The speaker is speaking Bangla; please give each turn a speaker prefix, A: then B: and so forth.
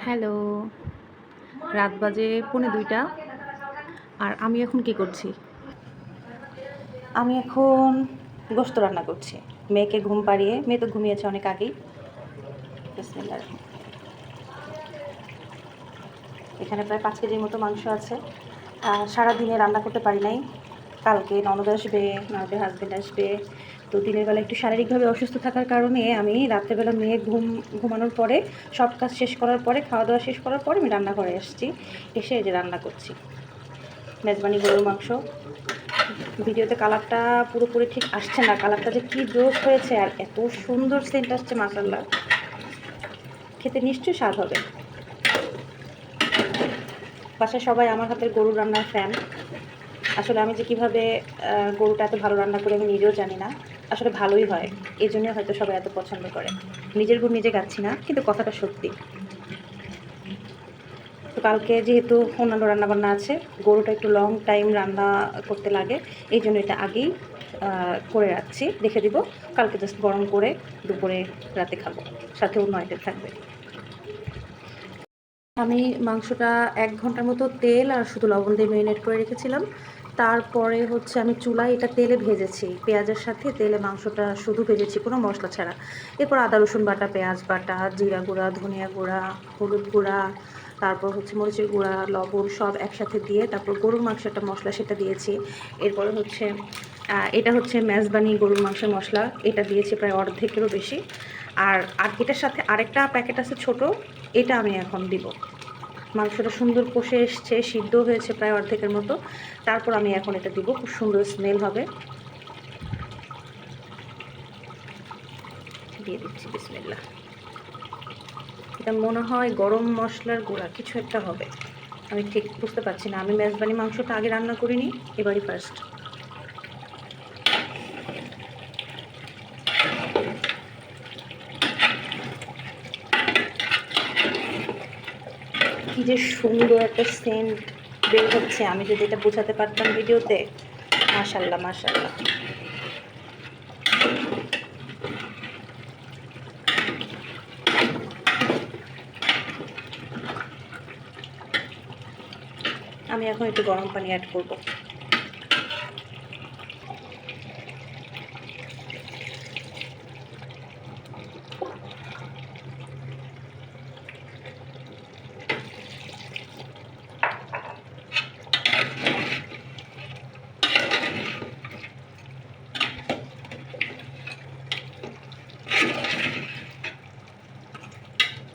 A: হ্যালো, রাত বাজে 1:45। আর আমি এখন কি করছি? আমি এখন গোশত রান্না করছি। মেয়েকে ঘুম পাড়িয়ে, মেয়ে তো ঘুমিয়েছে অনেক আগেই। বিসমিল্লাহ। এখানে প্রায় 5 কেজির মতো মাংস আছে। সারাদিনে রান্না করতে পারি নাই। কালকে ননদ আসবে, ননদের হাজব্যান্ড আসবে। তো দিনের বেলা একটু শারীরিকভাবে অসুস্থ থাকার কারণে আমি রাত্রেবেলা মেয়ে ঘুমানোর পরে সব কাজ শেষ করার পরে, খাওয়া দাওয়া শেষ করার পরে আমি রান্নাঘরে আসছি। এসে এই যে রান্না করছি মেজবানি গরুর মাংস। ভিডিওতে কালারটা পুরোপুরি ঠিক আসছে না, কালারটা যে কী জোশ হয়েছে আর এত সুন্দর সেন্ট আসছে মাশাআল্লাহ। খেতে নিশ্চয়ই স্বাদ হবে। বাসায় সবাই আমার হাতের গরুর রান্নার ফ্যান। আসলে আমি যে কীভাবে গরুটা এত ভালো রান্না করি আমি নিজেও জানি না। আসলে ভালোই হয়, এই জন্যই হয়তো সবাই এত পছন্দ করে। নিজের গুণ নিজে গাচ্ছি না, কিন্তু কথাটা সত্যি। তো কালকে যেহেতু অন্যান্য রান্নাবান্না আছে, গরুটা একটু লং টাইম রান্না করতে লাগে, এই জন্য এটা আগেই করে রাখছি, রেখে দিব। কালকে জাস্ট গরম করে দুপুরে রাতে খাবো, সাথে অন্য আইটেম থাকবে। আমি মাংসটা 1 ঘন্টার মতো তেল আর শুধু লবণ দিয়ে ম্যারিনেট করে রেখেছিলাম। তারপরে হচ্ছে আমি চুলায় এটা তেলে ভেজেছি, পেঁয়াজের সাথে তেলে মাংসটা শুধু ভেজেছি, কোনো মশলা ছাড়া। এরপর আদা রসুন বাটা, পেঁয়াজ বাটা, জিরা গুঁড়া, ধনিয়া গুঁড়া, হলুদ গুঁড়া, তারপর হচ্ছে মরিচের গুঁড়া, লবণ সব একসাথে দিয়ে তারপর গরুর মাংস একটা মশলা সেটা দিয়েছি। এরপরে হচ্ছে এটা হচ্ছে মেজবানি গরুর মাংসের মশলা, এটা দিয়েছি প্রায় অর্ধেকেরও বেশি। আর এটার সাথে আরেকটা প্যাকেট আছে ছোট, এটা আমি এখন দিব। মাংসটা সুন্দর কষে এসছে, সিদ্ধ হয়েছে প্রায় অর্ধেকের মতো। তারপর আমি এখন এটা দিব, খুব সুন্দর স্মেল হবে। দিয়ে দিচ্ছি বিসমিল্লাহ। এটা মনে হয় গরম মশলার গুঁড়া কিছু একটা হবে, আমি ঠিক বুঝতে পারছি না। আমি মেজবানি মাংসটা আগে রান্না করিনি, এবারই ফার্স্ট। কি যে সুন্দর একটা সেন্ট বের হচ্ছে, আমি যদি এটা বোঝাতে পারতাম ভিডিওতে। মাশাআল্লাহ মাশাআল্লাহ। আমি এখন একটু গরম পানি অ্যাড করব।